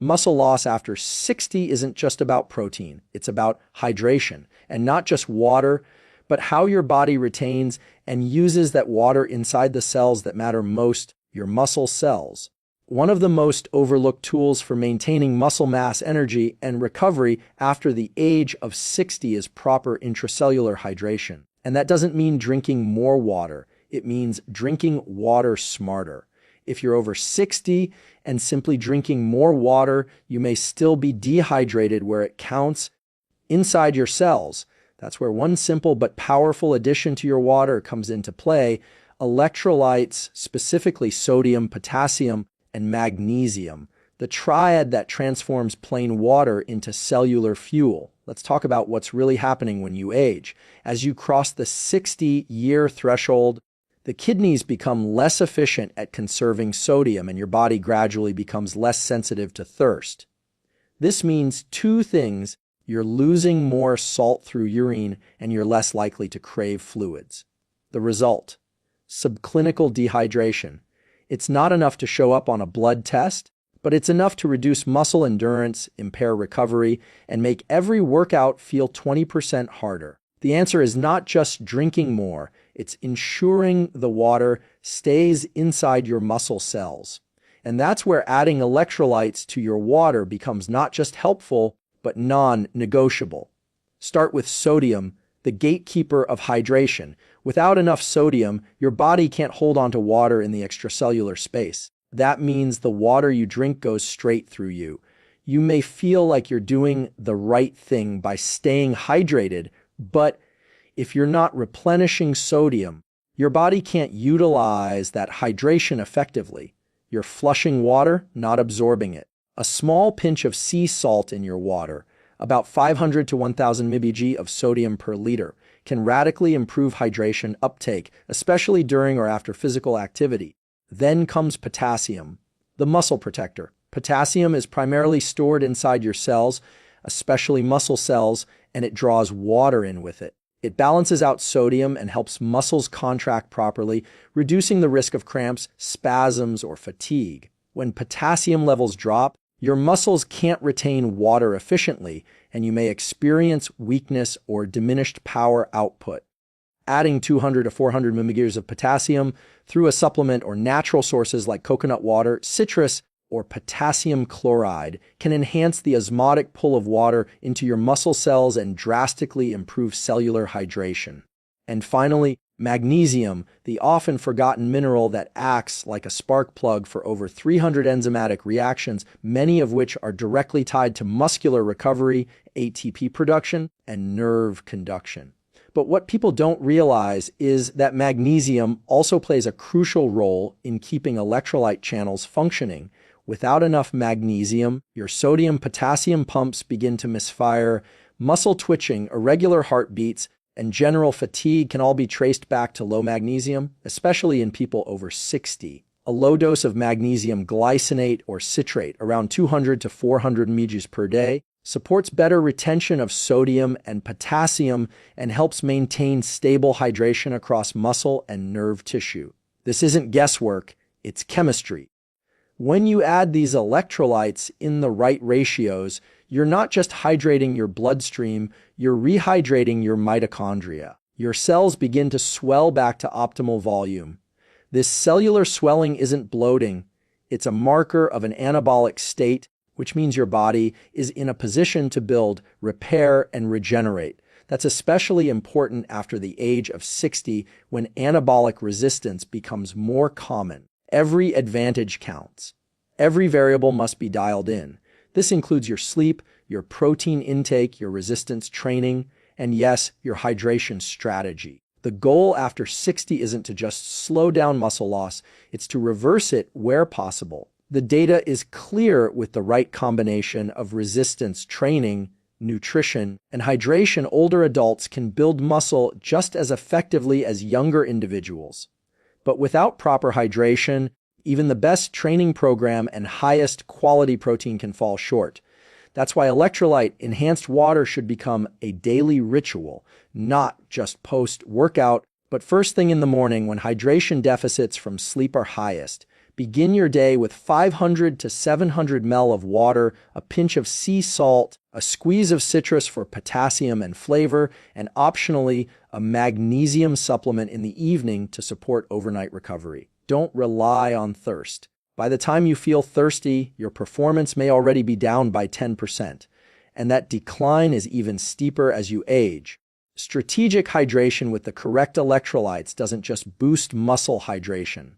Muscle loss after 60 isn't just about protein, it's about hydration, and not just water, but how your body retains and uses that water inside the cells that matter most, your muscle cells. One of the most overlooked tools for maintaining muscle mass, energy, and recovery after the age of 60 is proper intracellular hydration. And that doesn't mean drinking more water. It means drinking water smarter. If you're over 60 and simply drinking more water, you may still be dehydrated where it counts inside your cells. That's where one simple but powerful addition to your water comes into play: electrolytes, specifically sodium, potassium, and magnesium, the triad that transforms plain water into cellular fuel. Let's talk about what's really happening when you age. As you cross the 60-year threshold, the kidneys become less efficient at conserving sodium, and your body gradually becomes less sensitive to thirst. This means two things: you're losing more salt through urine, and you're less likely to crave fluids. The result: subclinical dehydration. It's not enough to show up on a blood test, but it's enough to reduce muscle endurance, impair recovery, and make every workout feel 20% harder. The answer is not just drinking more, it's ensuring the water stays inside your muscle cells. And that's where adding electrolytes to your water becomes not just helpful, but non-negotiable. Start with sodium, the gatekeeper of hydration. Without enough sodium, your body can't hold on to water in the extracellular space. That means the water you drink goes straight through you. You may feel like you're doing the right thing by staying hydrated, but if you're not replenishing sodium, your body can't utilize that hydration effectively. You're flushing water, not absorbing it. A small pinch of sea salt in your water, about 500 to 1,000 mg of sodium per liter, can radically improve hydration uptake, especially during or after physical activity. Then comes potassium, the muscle protector. Potassium is primarily stored inside your cells, especially muscle cells, and it draws water in with it. It balances out sodium and helps muscles contract properly, reducing the risk of cramps, spasms, or fatigue. When potassium levels drop, your muscles can't retain water efficiently, and you may experience weakness or diminished power output. Adding 200 to 400 milligrams of potassium through a supplement or natural sources like coconut water, citrus, or potassium chloride can enhance the osmotic pull of water into your muscle cells and drastically improve cellular hydration. And finally, magnesium, the often forgotten mineral that acts like a spark plug for over 300 enzymatic reactions, many of which are directly tied to muscular recovery, ATP production, and nerve conduction. But what people don't realize is that magnesium also plays a crucial role in keeping electrolyte channels functioning. Without enough magnesium, your sodium-potassium pumps begin to misfire, muscle twitching, irregular heartbeats, and general fatigue can all be traced back to low magnesium, especially in people over 60. A low dose of magnesium glycinate or citrate, around 200 to 400 mg per day, supports better retention of sodium and potassium and helps maintain stable hydration across muscle and nerve tissue. This isn't guesswork, it's chemistry. When you add these electrolytes in the right ratios, you're not just hydrating your bloodstream, you're rehydrating your mitochondria. Your cells begin to swell back to optimal volume. This cellular swelling isn't bloating, it's a marker of an anabolic state, which means your body is in a position to build, repair, and regenerate. That's especially important after the age of 60, when anabolic resistance becomes more common. Every advantage counts. Every variable must be dialed in. This includes your sleep, your protein intake, your resistance training, and yes, your hydration strategy. The goal after 60 isn't to just slow down muscle loss, it's to reverse it where possible. The data is clear: with the right combination of resistance training, nutrition, and hydration, older adults can build muscle just as effectively as younger individuals. But without proper hydration, even the best training program and highest quality protein can fall short. That's why electrolyte-enhanced water should become a daily ritual, not just post-workout, but first thing in the morning when hydration deficits from sleep are highest. Begin your day with 500 to 700 ml of water, a pinch of sea salt, a squeeze of citrus for potassium and flavor, and optionally, a magnesium supplement in the evening to support overnight recovery. Don't rely on thirst. By the time you feel thirsty, your performance may already be down by 10%, and that decline is even steeper as you age. Strategic hydration with the correct electrolytes doesn't just boost muscle hydration.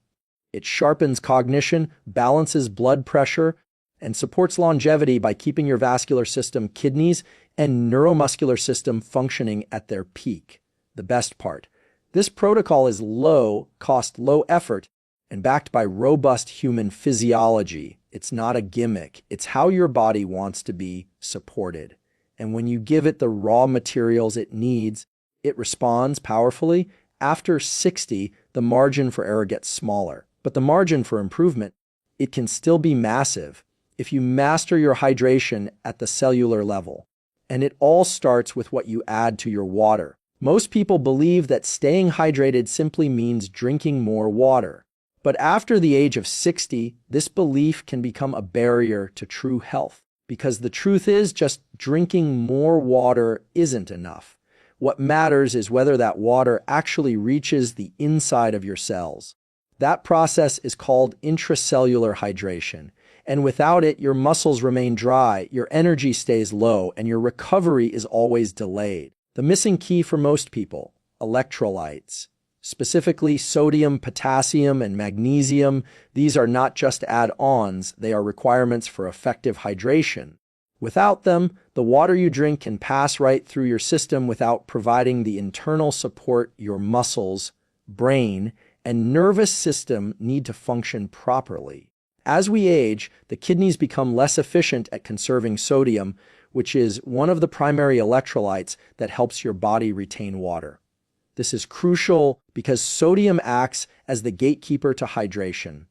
It sharpens cognition, balances blood pressure, and supports longevity by keeping your vascular system, kidneys, and neuromuscular system functioning at their peak. The best part, this protocol is low cost, low effort, and backed by robust human physiology. It's not a gimmick. It's how your body wants to be supported. And when you give it the raw materials it needs, it responds powerfully. After 60, the margin for error gets smaller. But the margin for improvement, it can still be massive if you master your hydration at the cellular level. And it all starts with what you add to your water. Most people believe that staying hydrated simply means drinking more water. But after the age of 60, this belief can become a barrier to true health. Because the truth is, just drinking more water isn't enough. What matters is whether that water actually reaches the inside of your cells. That process is called intracellular hydration, and without it, your muscles remain dry, your energy stays low, and your recovery is always delayed. The missing key for most people, electrolytes. Specifically, sodium, potassium, and magnesium, these are not just add-ons, they are requirements for effective hydration. Without them, the water you drink can pass right through your system without providing the internal support your muscles, brain, and nervous system need to function properly. As we age, the kidneys become less efficient at conserving sodium, which is one of the primary electrolytes that helps your body retain water. This is crucial because sodium acts as the gatekeeper to hydration.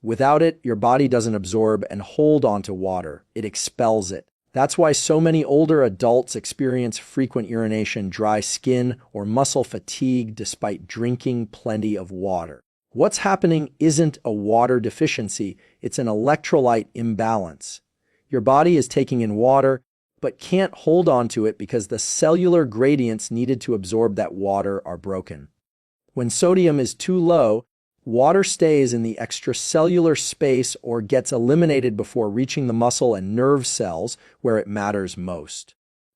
Without it, your body doesn't absorb and hold onto water. It expels it. That's why so many older adults experience frequent urination, dry skin, or muscle fatigue despite drinking plenty of water. What's happening isn't a water deficiency, it's an electrolyte imbalance. Your body is taking in water, but can't hold on to it because the cellular gradients needed to absorb that water are broken. When sodium is too low, water stays in the extracellular space or gets eliminated before reaching the muscle and nerve cells where it matters most.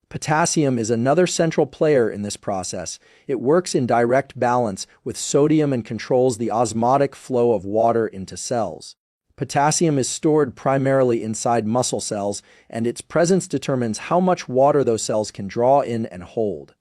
Potassium is another central player in this process. It works in direct balance with sodium and controls the osmotic flow of water into cells. Potassium is stored primarily inside muscle cells, and its presence determines how much water those cells can draw in and hold.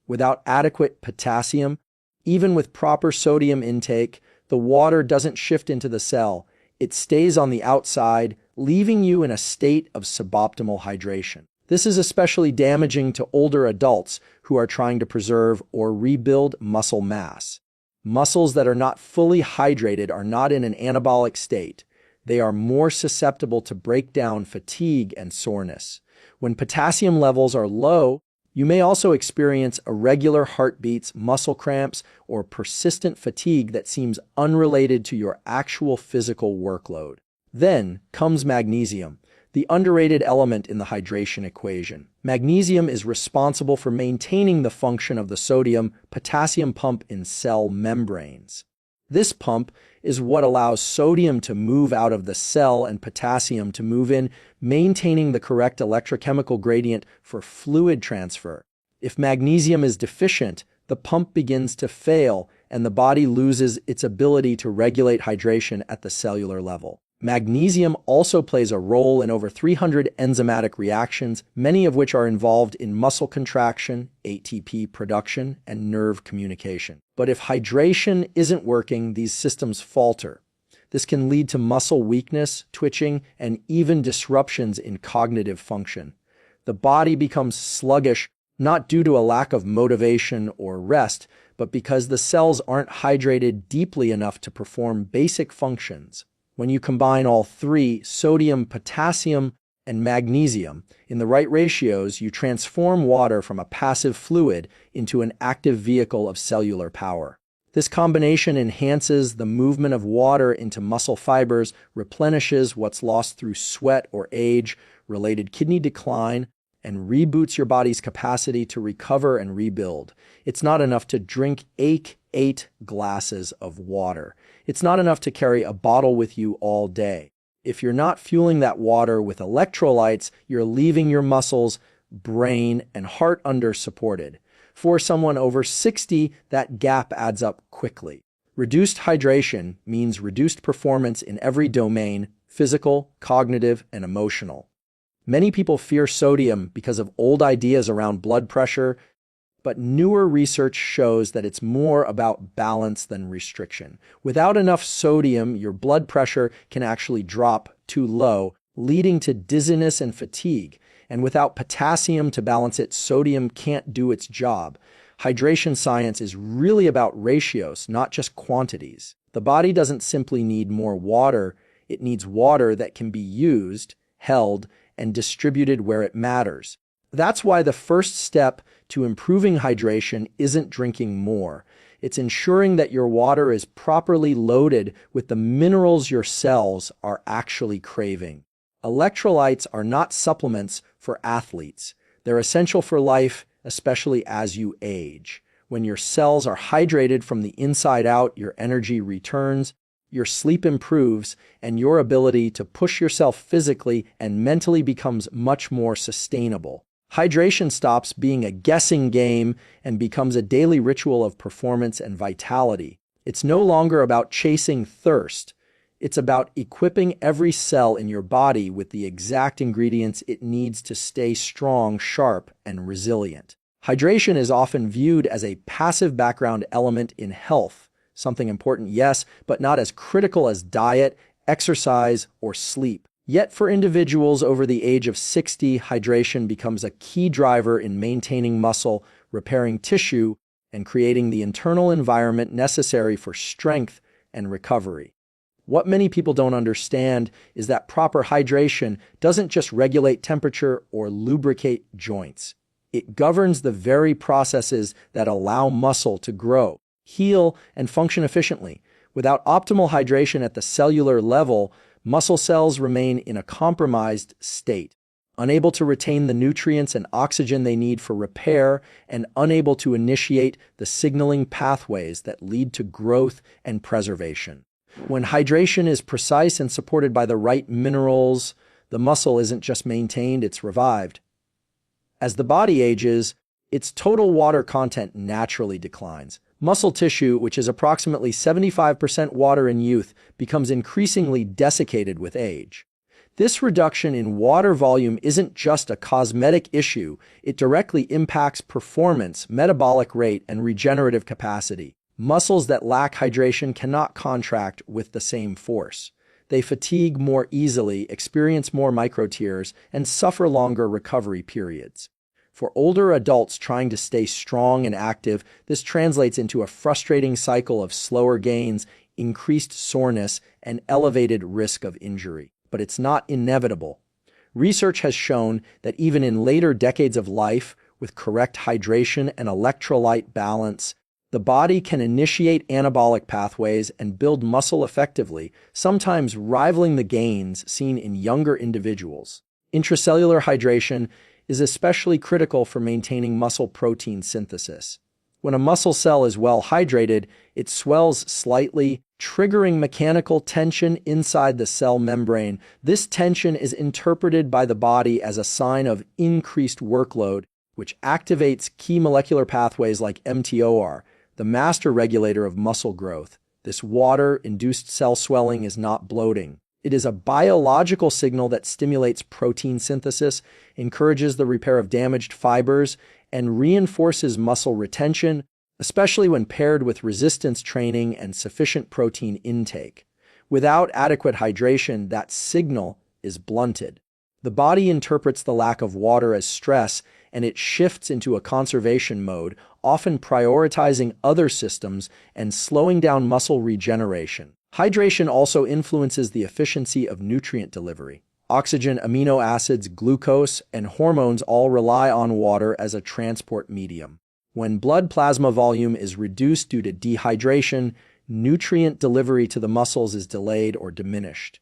Without adequate potassium, even with proper sodium intake, the water doesn't shift into the cell. It stays on the outside, leaving you in a state of suboptimal hydration. This is especially damaging to older adults who are trying to preserve or rebuild muscle mass. Muscles that are not fully hydrated are not in an anabolic state. They are more susceptible to breakdown, fatigue, and soreness. When potassium levels are low, you may also experience irregular heartbeats, muscle cramps, or persistent fatigue that seems unrelated to your actual physical workload. Then comes magnesium, the underrated element in the hydration equation. Magnesium is responsible for maintaining the function of the sodium-potassium pump in cell membranes. This pump is what allows sodium to move out of the cell and potassium to move in, maintaining the correct electrochemical gradient for fluid transfer. If magnesium is deficient, the pump begins to fail and the body loses its ability to regulate hydration at the cellular level. Magnesium also plays a role in over 300 enzymatic reactions, many of which are involved in muscle contraction, ATP production, and nerve communication. But if hydration isn't working, these systems falter. This can lead to muscle weakness, twitching, and even disruptions in cognitive function. The body becomes sluggish, not due to a lack of motivation or rest, but because the cells aren't hydrated deeply enough to perform basic functions. When you combine all three, sodium, potassium, and magnesium, in the right ratios, you transform water from a passive fluid into an active vehicle of cellular power. This combination enhances the movement of water into muscle fibers, replenishes what's lost through sweat or age-related kidney decline, and reboots your body's capacity to recover and rebuild. It's not enough to drink 8 glasses of water. It's not enough to carry a bottle with you all day. If you're not fueling that water with electrolytes, you're leaving your muscles, brain, and heart under-supported. For someone over 60, that gap adds up quickly. Reduced hydration means reduced performance in every domain: physical, cognitive, and emotional. Many people fear sodium because of old ideas around blood pressure, but newer research shows that it's more about balance than restriction. Without enough sodium, your blood pressure can actually drop too low, leading to dizziness and fatigue. And without potassium to balance it, sodium can't do its job. Hydration science is really about ratios, not just quantities. The body doesn't simply need more water, it needs water that can be used, held, and distributed where it matters. That's why the first step to improving hydration isn't drinking more. It's ensuring that your water is properly loaded with the minerals your cells are actually craving. Electrolytes are not supplements for athletes. They're essential for life, especially as you age. When your cells are hydrated from the inside out, your energy returns, your sleep improves, and your ability to push yourself physically and mentally becomes much more sustainable. Hydration stops being a guessing game and becomes a daily ritual of performance and vitality. It's no longer about chasing thirst. It's about equipping every cell in your body with the exact ingredients it needs to stay strong, sharp, and resilient. Hydration is often viewed as a passive background element in health, something important, yes, but not as critical as diet, exercise, or sleep. Yet for individuals over the age of 60, hydration becomes a key driver in maintaining muscle, repairing tissue, and creating the internal environment necessary for strength and recovery. What many people don't understand is that proper hydration doesn't just regulate temperature or lubricate joints. It governs the very processes that allow muscle to grow, heal, and function efficiently. Without optimal hydration at the cellular level, muscle cells remain in a compromised state, unable to retain the nutrients and oxygen they need for repair, and unable to initiate the signaling pathways that lead to growth and preservation. When hydration is precise and supported by the right minerals, the muscle isn't just maintained, it's revived. As the body ages, its total water content naturally declines. Muscle tissue, which is approximately 75% water in youth, becomes increasingly desiccated with age. This reduction in water volume isn't just a cosmetic issue, it directly impacts performance, metabolic rate, and regenerative capacity. Muscles that lack hydration cannot contract with the same force. They fatigue more easily, experience more microtears, and suffer longer recovery periods. For older adults trying to stay strong and active, this translates into a frustrating cycle of slower gains, increased soreness, and elevated risk of injury. But it's not inevitable. Research has shown that even in later decades of life, with correct hydration and electrolyte balance, the body can initiate anabolic pathways and build muscle effectively, sometimes rivaling the gains seen in younger individuals. Intracellular hydration is especially critical for maintaining muscle protein synthesis. When a muscle cell is well hydrated, it swells slightly, triggering mechanical tension inside the cell membrane. This tension is interpreted by the body as a sign of increased workload, which activates key molecular pathways like mTOR, the master regulator of muscle growth. This water-induced cell swelling is not bloating. It is a biological signal that stimulates protein synthesis, encourages the repair of damaged fibers, and reinforces muscle retention, especially when paired with resistance training and sufficient protein intake. Without adequate hydration, that signal is blunted. The body interprets the lack of water as stress, and it shifts into a conservation mode, often prioritizing other systems and slowing down muscle regeneration. Hydration also influences the efficiency of nutrient delivery. Oxygen, amino acids, glucose, and hormones all rely on water as a transport medium. When blood plasma volume is reduced due to dehydration, nutrient delivery to the muscles is delayed or diminished.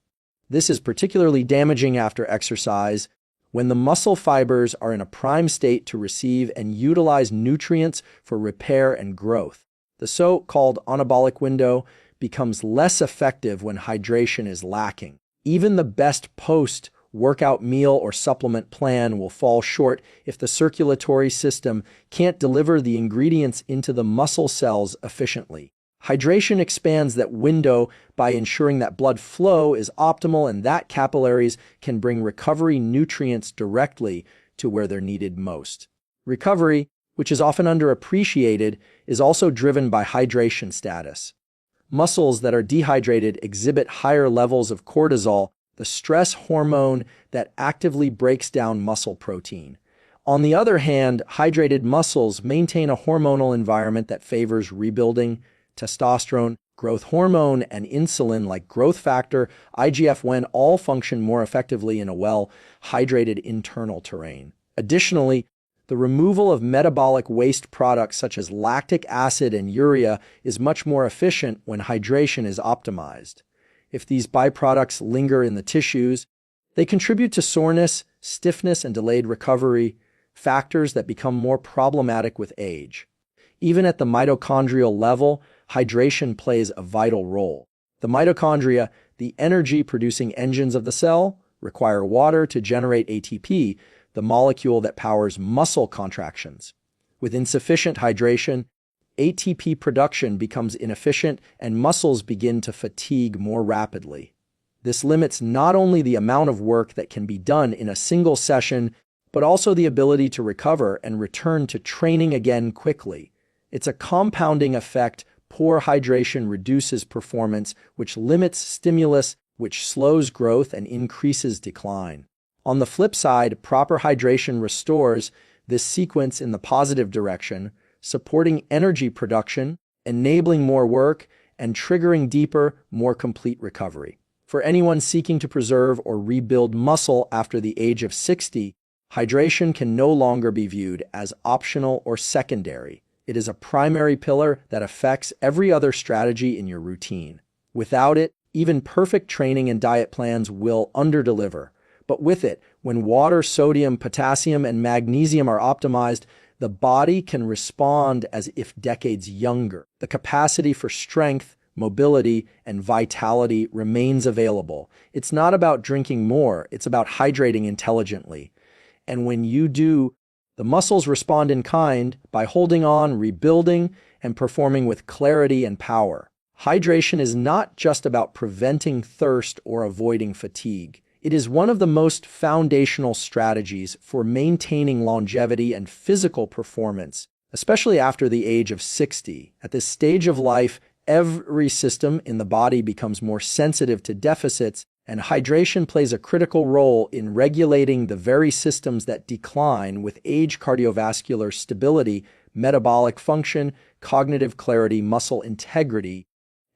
This is particularly damaging after exercise, when the muscle fibers are in a prime state to receive and utilize nutrients for repair and growth. The so-called anabolic window becomes less effective when hydration is lacking. Even the best post-workout meal or supplement plan will fall short if the circulatory system can't deliver the ingredients into the muscle cells efficiently. Hydration expands that window by ensuring that blood flow is optimal and that capillaries can bring recovery nutrients directly to where they're needed most. Recovery, which is often underappreciated, is also driven by hydration status. Muscles that are dehydrated exhibit higher levels of cortisol, the stress hormone that actively breaks down muscle protein. On the other hand, hydrated muscles maintain a hormonal environment that favors rebuilding. Testosterone, growth hormone, and insulin like growth factor, IGF-1 all function more effectively in a well-hydrated internal terrain. Additionally, the removal of metabolic waste products such as lactic acid and urea is much more efficient when hydration is optimized. If these byproducts linger in the tissues, they contribute to soreness, stiffness, and delayed recovery, factors that become more problematic with age. Even at the mitochondrial level, hydration plays a vital role. The mitochondria, the energy-producing engines of the cell, require water to generate ATP, the molecule that powers muscle contractions. With insufficient hydration, ATP production becomes inefficient and muscles begin to fatigue more rapidly. This limits not only the amount of work that can be done in a single session, but also the ability to recover and return to training again quickly. It's a compounding effect. Poor hydration reduces performance, which limits stimulus, which slows growth and increases decline. On the flip side, proper hydration restores this sequence in the positive direction, supporting energy production, enabling more work, and triggering deeper, more complete recovery. For anyone seeking to preserve or rebuild muscle after the age of 60, hydration can no longer be viewed as optional or secondary. It is a primary pillar that affects every other strategy in your routine. Without it, even perfect training and diet plans will underdeliver. But with it, when water, sodium, potassium, and magnesium are optimized, the body can respond as if decades younger. The capacity for strength, mobility, and vitality remains available. It's not about drinking more, it's about hydrating intelligently. And when you do, the muscles respond in kind by holding on, rebuilding, and performing with clarity and power. Hydration is not just about preventing thirst or avoiding fatigue. It is one of the most foundational strategies for maintaining longevity and physical performance, especially after the age of 60. At this stage of life, every system in the body becomes more sensitive to deficits, and hydration plays a critical role in regulating the very systems that decline with age: cardiovascular stability, metabolic function, cognitive clarity, muscle integrity,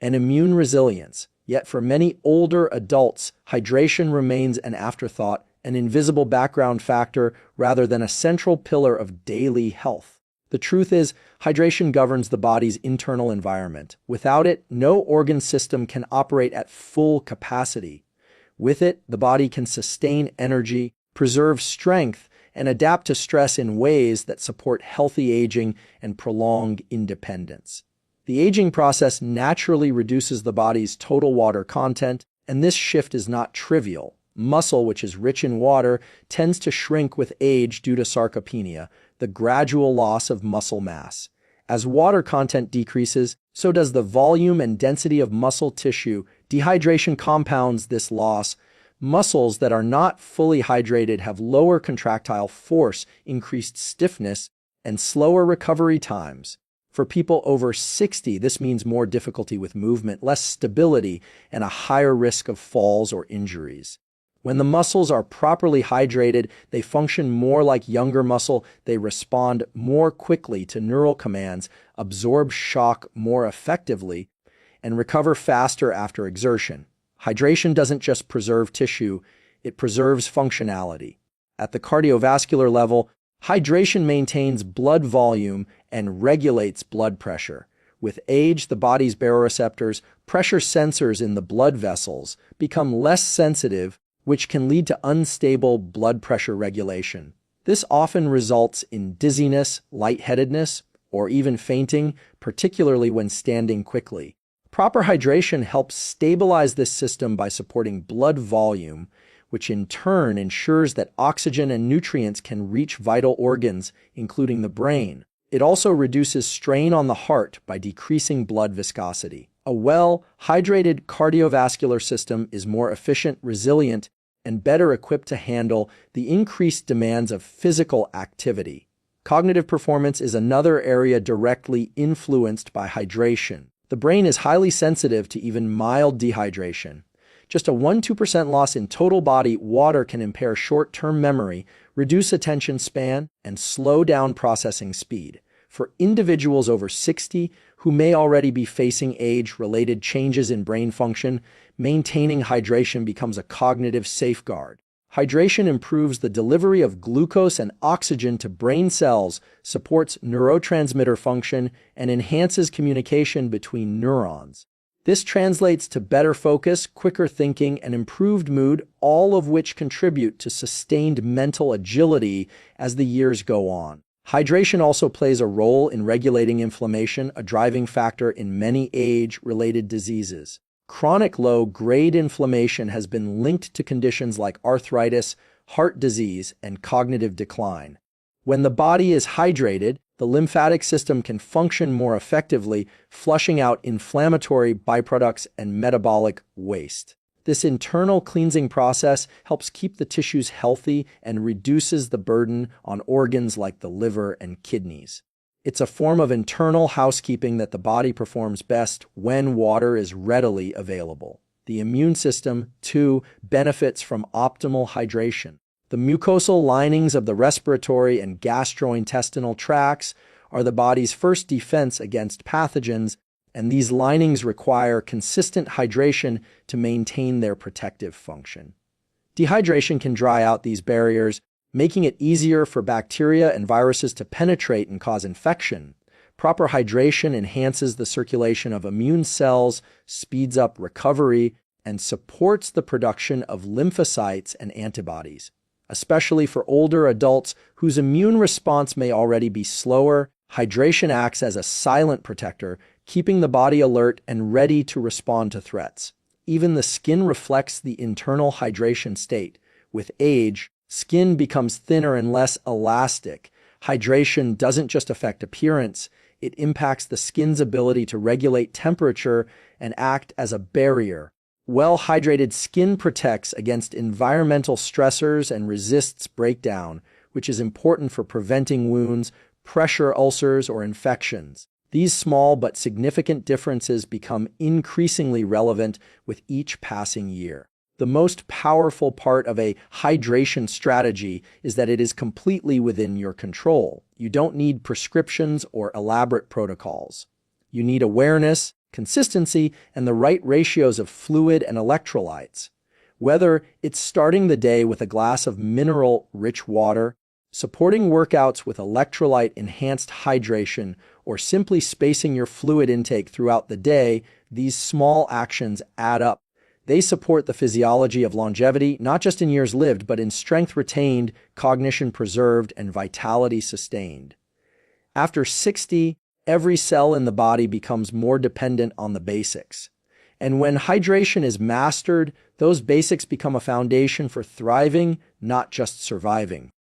and immune resilience. Yet for many older adults, hydration remains an afterthought, an invisible background factor rather than a central pillar of daily health. The truth is, hydration governs the body's internal environment. Without it, no organ system can operate at full capacity. With it, the body can sustain energy, preserve strength, and adapt to stress in ways that support healthy aging and prolonged independence. The aging process naturally reduces the body's total water content, and this shift is not trivial. Muscle, which is rich in water, tends to shrink with age due to sarcopenia, the gradual loss of muscle mass. As water content decreases, so does the volume and density of muscle tissue. Dehydration compounds this loss. Muscles that are not fully hydrated have lower contractile force, increased stiffness, and slower recovery times. For people over 60, this means more difficulty with movement, less stability, and a higher risk of falls or injuries. When the muscles are properly hydrated, they function more like younger muscle. They respond more quickly to neural commands, absorb shock more effectively, and recover faster after exertion. Hydration doesn't just preserve tissue, it preserves functionality. At the cardiovascular level, hydration maintains blood volume and regulates blood pressure. With age, the body's baroreceptors, pressure sensors in the blood vessels, become less sensitive, which can lead to unstable blood pressure regulation. This often results in dizziness, lightheadedness, or even fainting, particularly when standing quickly. Proper hydration helps stabilize this system by supporting blood volume, which in turn ensures that oxygen and nutrients can reach vital organs, including the brain. It also reduces strain on the heart by decreasing blood viscosity. A well-hydrated cardiovascular system is more efficient, resilient, and better equipped to handle the increased demands of physical activity. Cognitive performance is another area directly influenced by hydration. The brain is highly sensitive to even mild dehydration. Just a 1–2% loss in total body water can impair short-term memory, reduce attention span, and slow down processing speed. For individuals over 60 who may already be facing age-related changes in brain function, maintaining hydration becomes a cognitive safeguard. Hydration improves the delivery of glucose and oxygen to brain cells, supports neurotransmitter function, and enhances communication between neurons. This translates to better focus, quicker thinking, and improved mood, all of which contribute to sustained mental agility as the years go on. Hydration also plays a role in regulating inflammation, a driving factor in many age-related diseases. Chronic low-grade inflammation has been linked to conditions like arthritis, heart disease, and cognitive decline. When the body is hydrated, the lymphatic system can function more effectively, flushing out inflammatory byproducts and metabolic waste. This internal cleansing process helps keep the tissues healthy and reduces the burden on organs like the liver and kidneys. It's a form of internal housekeeping that the body performs best when water is readily available. The immune system, too, benefits from optimal hydration. The mucosal linings of the respiratory and gastrointestinal tracts are the body's first defense against pathogens, and these linings require consistent hydration to maintain their protective function. Dehydration can dry out these barriers, making it easier for bacteria and viruses to penetrate and cause infection. Proper hydration enhances the circulation of immune cells, speeds up recovery, and supports the production of lymphocytes and antibodies. Especially for older adults whose immune response may already be slower, hydration acts as a silent protector, keeping the body alert and ready to respond to threats. Even the skin reflects the internal hydration state. With age, skin becomes thinner and less elastic. Hydration doesn't just affect appearance, it impacts the skin's ability to regulate temperature and act as a barrier. Well-hydrated skin protects against environmental stressors and resists breakdown, which is important for preventing wounds, pressure ulcers, or infections. These small but significant differences become increasingly relevant with each passing year. The most powerful part of a hydration strategy is that it is completely within your control. You don't need prescriptions or elaborate protocols. You need awareness, consistency, and the right ratios of fluid and electrolytes. Whether it's starting the day with a glass of mineral-rich water, supporting workouts with electrolyte-enhanced hydration, or simply spacing your fluid intake throughout the day, these small actions add up. They support the physiology of longevity, not just in years lived, but in strength retained, cognition preserved, and vitality sustained. After 60, every cell in the body becomes more dependent on the basics. And when hydration is mastered, those basics become a foundation for thriving, not just surviving.